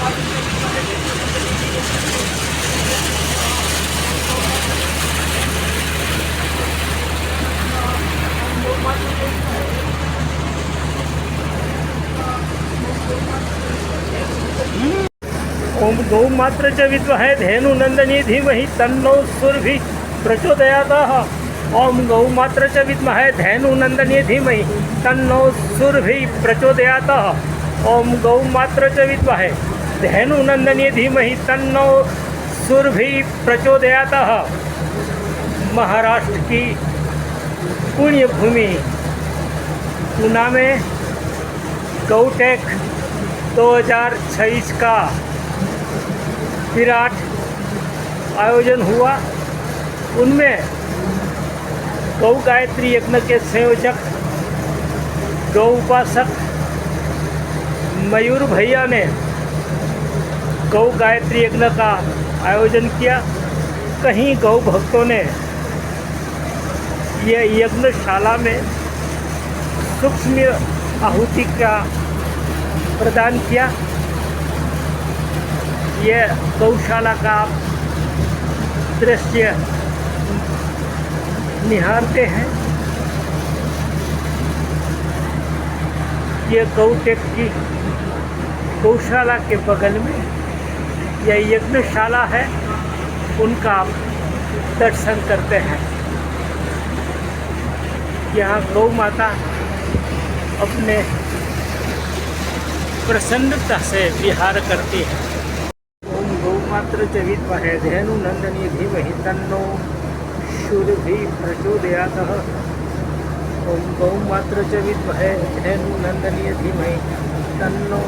ओम गौमात्र च विद्महे धेनुनंदनी धीमहि तन्नो सुरभि प्रचोदयातः। ओम गौमात्र च विद्महे धेनुनंदनी धीमहि तन्नो सुरभि प्रचोदयातः। ओम गौमात्र च विद्महे धेनुनंदनी धीमहि तन्नो सुरभि प्रचोदयातः। महाराष्ट्र की पुण्य भूमि पूना में गौटेक 2026 का विराट आयोजन हुआ। उनमें गौ गायत्री यज्ञ के संयोजक गौ उपासक मयूर भैया ने गौ गायत्री यज्ञ का आयोजन किया। कहीं गौ भक्तों ने यह यज्ञशाला में सूक्ष्म आहुति का प्रदान किया। यह गौशाला का दृश्य निहारते हैं। यह गौटेक की गौशाला के बगल में यह यज्ञशाला है, उनका आप दर्शन करते हैं। यहाँ गौ माता अपने प्रसन्नता से विहार करती है। ओम गौमात्र च विद्महे धेनुनंदनी धीमहि तन्नो शूरभि प्रचोदयातः। ओम गौमात्र च विद्महे धेनुनंदनी धीमहि तन्नो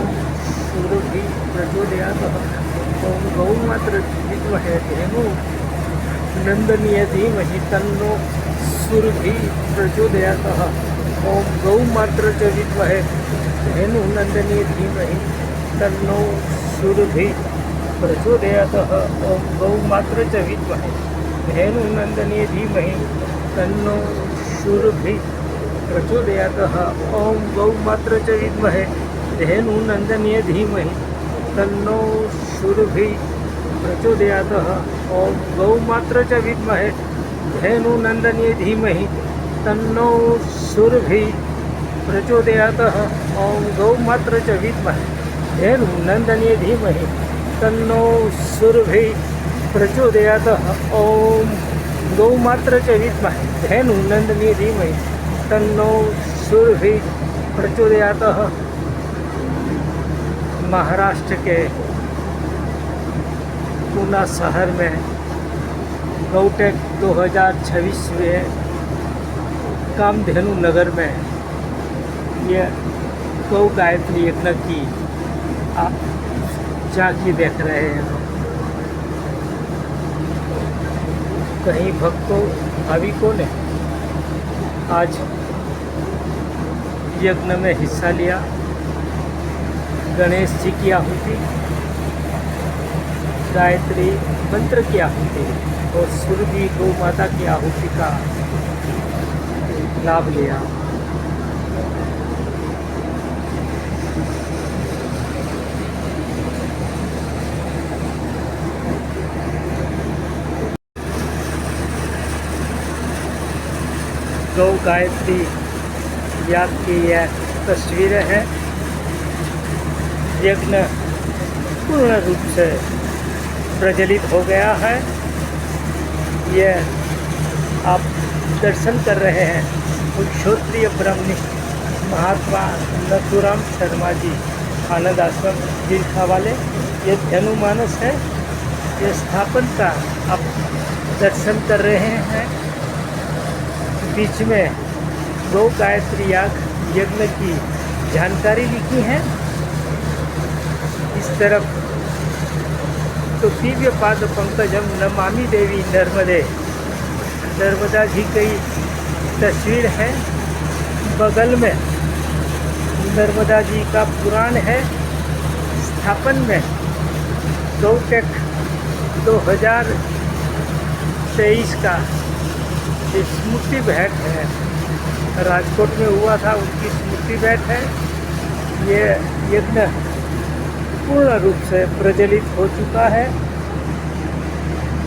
शूरभि प्रचोदयातः। ओम गौमात्र विद्महे धेनुनंदनी धीमहि तन्नो शूरभि प्रचोदयातः। ओम गौमात्र च विद्महे धेनुनंदनी धीमहि तन्नो शूरभि प्रचोदयातः। ओम गौमात्र च विद्महे धेनुनंदनी धीमहि तन्नो शूरभि प्रचोदयातः। ओम गौमात्र च विद्महे धेनुनंदनी धीमहि तन्नो शूरभि प्रचोदयातः। ओम गौमात्र च विद्महे धेनुनंदनी धीमहि तन्नो शूरभि प्रचोदयातः। ओम गौमात्र च विद्महे धेनुनंदनी धीमहि तन्नो शूरभि प्रचोदयातः। ओम गौमात्र च विद्महे धेनुनंदनी धीमहि तन्नो शूरभि प्रचोदयातः। महाराष्ट्र के पूना शहर में गौटेक 2026 कामधेनु नगर में यह गौ गायत्री यज्ञ की आप झांकी देख रहे हैं। कहीं भक्तों भाविकों ने आज यज्ञ में हिस्सा लिया। गणेश जी की आहुति, गायत्री मंत्र की आहुति और सुरभि गौ माता की आहुति का लाभ लिया। गौ गायत्री याग की यह तस्वीरें हैं। यज्ञ पूर्ण रूप से प्रज्वलित हो गया है। यह आप दर्शन कर रहे हैं क्षत्रिय ब्रह्मनिष्ठ महात्मा नथुराम शर्मा जी आनंद आश्रम दीर्घा वाले। ये धनुमानस है, ये स्थापन का आप दर्शन कर रहे हैं। बीच में गौ गायत्री याग यज्ञ की जानकारी लिखी है। इस तरफ तो दिव्य पाद पंकजम नमामि देवी नर्मदे, नर्मदा जी की तस्वीर है। बगल में नर्मदा जी का पुराण है। स्थापन में गौटेक 2023 का स्मृति भेंट है, राजकोट में हुआ था, उनकी स्मृति भेंट है। ये यज्ञ पूर्ण रूप से प्रज्वलित हो चुका है।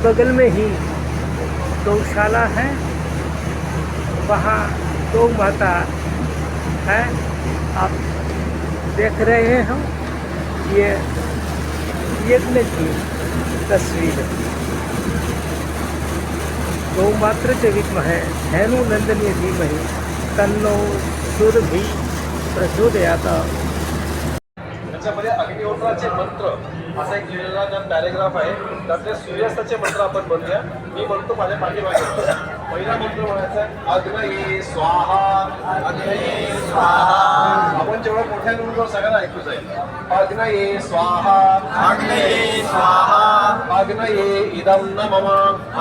बगल में ही गौशाला है, वहाँ गौ माता है, आप देख रहे हो। ये यज्ञ की तस्वीर। गौ मात्र च विद्महे धेनु नंदनी धीमहि तन्नो सुरभि प्रचोदयात्। त्याच्यामध्ये अग्निहोत्राचे मंत्र असा एक लिहिलेला जो पॅरेग्राफ आहे, त्यातले सूर्यास्ताचे मंत्र आपण म्हणूया। मी म्हणतो माझ्या पाठीमागे। पहिला मंत्र म्हणायचा आहे अग्नये स्वाहा, अग्नये स्वाहा। आपण जेवढा मोठ्याने म्हणतो सगळ्यांना ऐकू जाईल। अग्नये स्वाहा, अग्नये स्वाहा, अग्नये इदं न मम,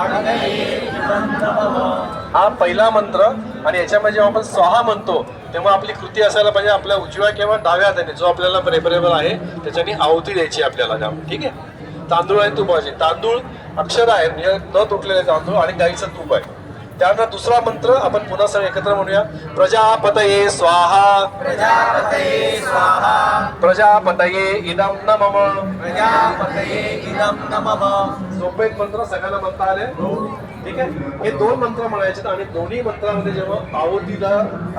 अग्नये इदं न मम। हा पहिला मंत्र। आणि याच्यामध्ये जेव्हा आपण स्वाहा म्हणतो तेव्हा आपली कृती असायला पाहिजे आपल्या उजव्या किंवा डाव्या हाताने, जो आपल्याला प्रेफरेबल आहे त्याच्याने आहुती द्यायची आपल्याला जाम। ठीक आहे। तांदूळ आणि तुपाचे, तांदूळ अक्षर आहे म्हणजे न तुटलेले तांदूळ, आणि गाईचं तूप आहे। त्यानंतर दुसरा मंत्र आपण पुन्हा सगळे एकत्र म्हणूया। प्रजापतये स्वाहा, प्रजापतये स्वाहा, प्रजापतये इदं न मम, प्रजापतये इदं न मम। सोपे मंत्र सगळ्यांना म्हणता आले? ठीक आहे। हे दोन मंत्र म्हणायचे आणि दोन्ही मंत्रामध्ये जेव्हा आहुतीला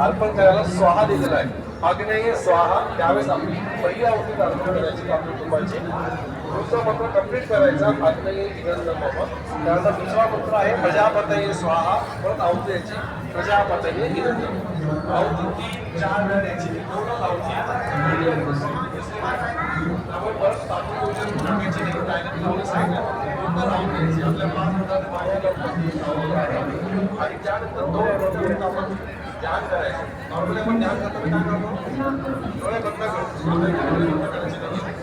अर्पण करायला स्वाहा दिलेला आहे, अग्नये स्वाहा, त्यावेळेस आपली पहिली आहुती अर्पण करायची आपल्या तुपाची। दुसरा मंत्र कंप्लीट करायचा अग्नये इदं न मम। त्यानंतर दुसरा मंत्र आहे प्रजापतये स्वाहा, परत आहुती द्यायची प्रजापतये इदं न मम। आहुती 3-4 वेळा द्यायची, टोटल आहुती आपण परत तांदूळ टाकायची नाही, डायरेक्ट लावून सांगितलं टोटल आहुती द्यायची। आपल्या 5 मिनिटात बाहेर आणि त्यानंतर 2 मिनिट आपण ध्यान करायचं। नॉर्मली आपण ध्यान करताना काय करतो? डोळे बंद करतो। डोळे बंद करायचे नाही।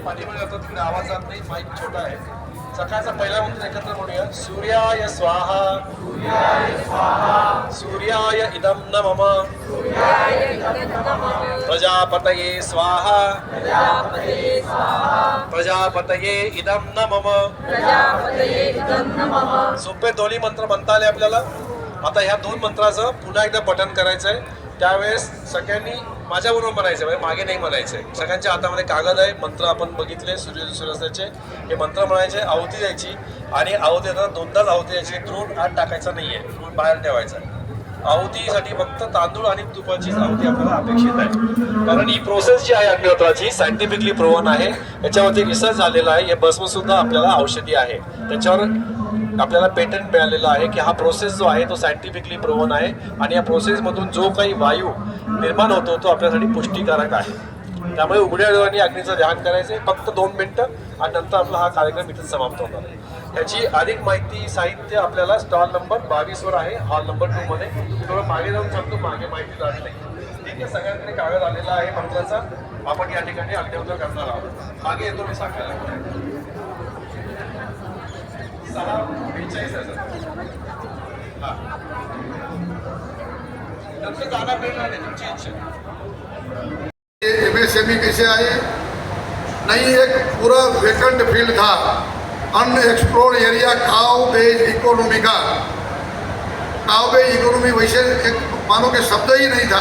पाठीमागे जातो तिकडे आवाज जात नाही, माईक छोटा आहे। सकाळचा पहिला मंत्र एकत्र म्हणूया। सूर्याय स्वाहा, सूर्याय स्वाहा, सूर्याय इदं न मम, सूर्याय इदं न मम। प्रजापतये स्वाहा, प्रजापतये स्वाहा, प्रजापतये इदं न मम, प्रजापतये इदं न मम। सोपे दोन्ही मंत्र म्हणता आले आपल्याला। आता ह्या दोन मंत्राचं पुन्हा एकदा पठण करायचं आहे। त्यावेळेस सगळ्यांनी माझ्याबरोबर म्हणायचं, म्हणजे मागे नाही म्हणायचं आहे। सगळ्यांच्या हातामध्ये कागद आहे, मंत्र आपण बघितले सूर्यास्ताचे। हे मंत्र म्हणायचे, आहुती द्यायची, आणि आहुती देताना दोनदाच आहुती द्यायची। द्रोण आत टाकायचा नाही आहे, द्रोण बाहेर ठेवायचा आहे। आहुतीसाठी फक्त तांदूळ आणि तुपाचीच आहुती आपल्याला अपेक्षित आहे, कारण ही प्रोसेस जी आहे अग्निहोत्राची सायंटिफिकली प्रूव्हन आहे। याच्यावरती रिसर्च झालेला आहे। हे भस्म सुद्धा आपल्याला औषधी आहे, त्याच्यावर आपल्याला पेटंट मिळालेलं आहे की हा प्रोसेस जो आहे तो सायंटिफिकली प्रूव्हन आहे, आणि या प्रोसेसमधून जो काही वायू निर्माण होतो तो आपल्यासाठी पुष्टीकारक आहे। त्यामुळे उघड्या डोळ्यांनी अग्नीचं ध्यान करायचे फक्त 2 मिनिटं, आणि नंतर आपला हा कार्यक्रम इथं समाप्त होणार आहे। याची अधिक माहिती साहित्य आपल्याला स्टॉल नंबर 22 वर आहे, हॉल नंबर 2 मध्ये। थोडं मागे जाऊन सांगतो, मागे माहिती जात नाही। ठीक आहे। सगळ्यांकडे कागद आलेला आहे मंत्राचा। आपण या ठिकाणी अग्निहोत्र करणार आहोत। मागे येतो मी सांगायला। 6:42 आहे सर। हां, नंतर जाणार मिळणार नाही, तुमची इच्छा। एमएसएमई कैसे आए? नहीं, एक पूरा वेकेंट फील्ड था, unexplored area, cow based economy का। काउ बेज इकोनॉमी वैसे एक मानो के शब्द ही नहीं था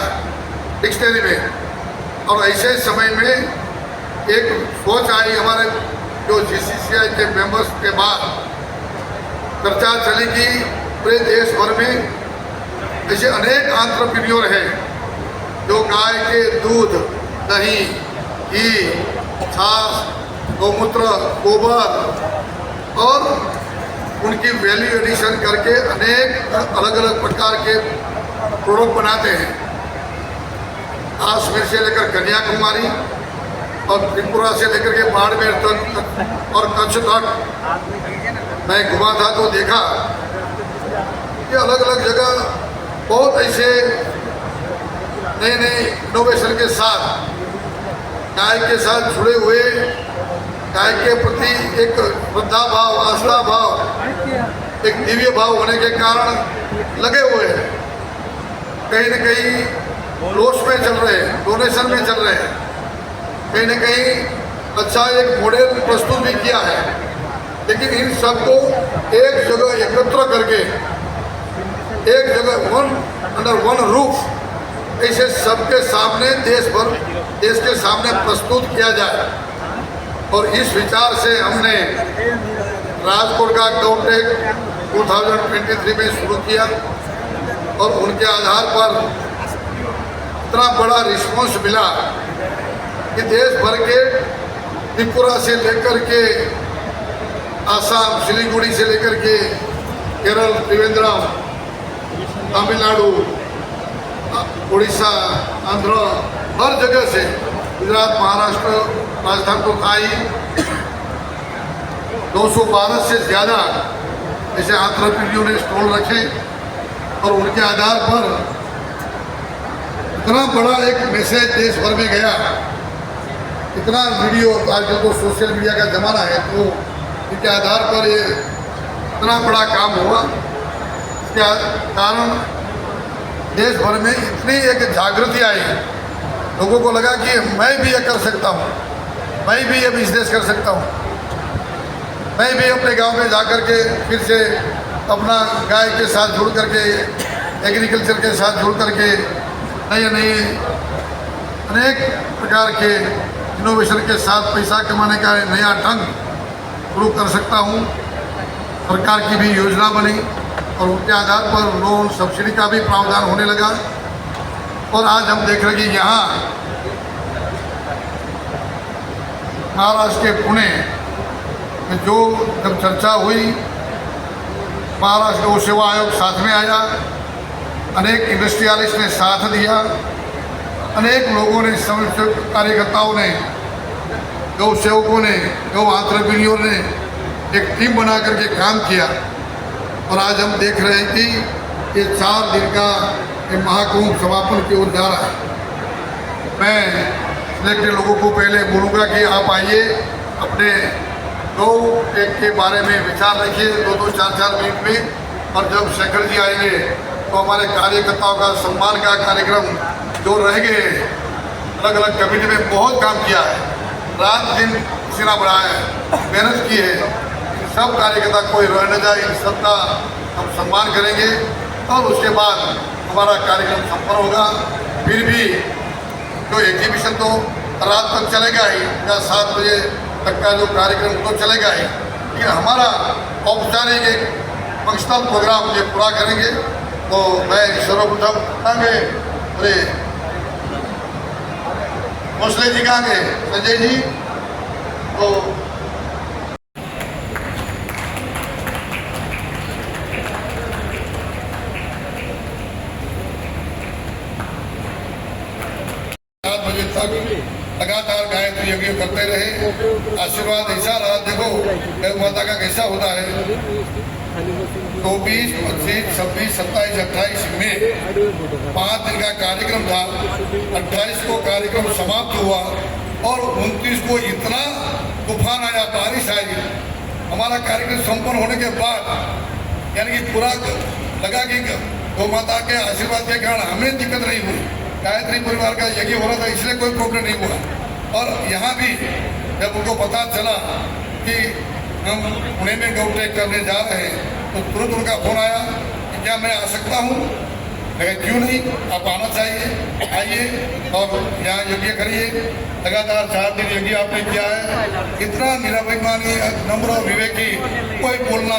डिक्शनरी में। और ऐसे समय में एक सोच आई हमारे जो जीसीसीआई के मेंबर्स के बाद, चर्चा चली कि पूरे देश भर में ऐसे अनेक एंटरप्रेन्योर हैं जो गाय के दूध, दही, घी, छाछ, गौमूत्र, गोबर और उनकी वैल्यू एडिशन करके अनेक अलग अलग प्रकार के प्रोडक्ट बनाते हैं। कश्मीर से लेकर कन्याकुमारी और त्रिपुरा से लेकर के बाड़मेर तक और कच्छ तक मैं घुमा था तो देखा कि अलग अलग जगह बहुत ऐसे नए नए इनोवेशन के साथ गाय के साथ जुड़े हुए, गाय के प्रति एक श्रद्धा भाव, आस्था भाव, एक दिव्य भाव होने के कारण लगे हुए हैं। कहीं न कहीं लोस में चल रहे हैं, डोनेशन में चल रहे हैं। कहीं न कहीं अच्छा एक मॉडल प्रस्तुत भी किया है, लेकिन इन सबको एक जगह एकत्र करके एक जगह अंडर वन रूफ ऐसे सबके सामने देश के सामने प्रस्तुत किया जाए। और इस विचार से हमने राजकोट का GovTech 2023 में शुरू किया और उनके आधार पर इतना बड़ा रिस्पॉन्स मिला कि देश भर के त्रिपुरा से लेकर के आसाम, सिलीगुड़ी से लेकर के केरल, त्रिवेंद्रम, तमिलनाडु, उड़ीसा, आंध्र, हर जगह से, गुजरात, महाराष्ट्र, राजस्थान को आई 212 से ज़्यादा ऐसे एंटरप्रेन्योर ने स्टॉल रखे और उनके आधार पर इतना बड़ा एक मैसेज देश भर में गया। इतना वीडियो, आजकल तो सोशल मीडिया का ज़माना है, तो इनके आधार पर ये इतना बड़ा काम हुआ। इसके कारण देश भर में इतनी एक जागृति आई, लोगों को लगा कि मैं भी ये कर सकता हूँ, मैं भी ये बिजनेस कर सकता हूँ, मैं भी अपने गांव में जाकर के फिर से अपना गाय के साथ जुड़ करके, एग्रीकल्चर के साथ जुड़ करके नए अनेक प्रकार के इनोवेशन के साथ पैसा कमाने का नया ढंग शुरू कर सकता हूँ। सरकार की भी योजना बनी और उनके आधार पर लोन सब्सिडी का भी प्रावधान होने लगा। और आज हम देख रहे हैं कि यहाँ महाराष्ट्र के पुणे में जो जब चर्चा हुई, महाराष्ट्र गौ सेवा आयोग साथ में आया, अनेक इंडस्ट्रियलिस्ट ने साथ दिया, अनेक लोगों ने, कार्यकर्ताओं ने, गौ सेवकों ने, गौ एंटरप्रेन्योर ने एक टीम बना करके काम किया। और आज हम देख रहे हैं कि ये 4 दिन का ये महाकुंभ समापन की ओर जा रहा है। मैं सिलेक्टेड लोगों को पहले बोलूँगा कि आप आइए, अपने GovTech के बारे में विचार रखिए 2-2, 4-4 मिनट में। और जब शेखर जी आएंगे तो हमारे कार्यकर्ताओं का सम्मान का कार्यक्रम जो रह गए, अलग अलग कमेटी में बहुत काम किया है, रात दिन पसीना बढ़ाया है, मेहनत की है। इन सब कार्यकर्ता कोई रह न जाए, इन सबका हम सम्मान करेंगे और उसके बाद हमारा कार्यक्रम संपन्न होगा। फिर भी जो एग्जीबिशन तो रात तक चलेगा ही, या 7 बजे तक का जो कार्यक्रम तो चलेगा ही, लेकिन हमारा औपचारिक एक फंक्शनल प्रोग्राम ये पूरा करेंगे। तो मैं सर्वप्रथम कहेंगे, अरे भोसले जी कहेंगे, संजय जी, तो लगातार गायत्री यज्ञ करते रहे, आशीर्वाद ऐसा रहा। देखो गौ माता का कैसा होता है, 24, 25, 26, 27, 28 में 5 दिन का कार्यक्रम था। 28 को कार्यक्रम समाप्त हुआ और 29 को इतना तूफान आया, बारिश आई। हमारा कार्यक्रम संपन्न होने के बाद यानी कि पूरा लगा कि गौ माता के आशीर्वाद के कारण हमें दिक्कत नहीं हुई, गायत्री परिवार का यज्ञ हो रहा था, इसलिए कोई प्रॉब्लम नहीं हुआ। और यहाँ भी जब उनको पता चला कि हम पुणे में GovTech करने जा रहे हैं, तो तुरंत उनका फोन आया कि क्या मैं आ सकता हूँ। लेकिन क्यों नहीं, आप आना चाहिए, आइए और यहाँ यज्ञ करिए। लगातार 4 दिन यज्ञ आपने किया है। इतना निराभिमानी, नम्र, विवेकी, कोई बोलना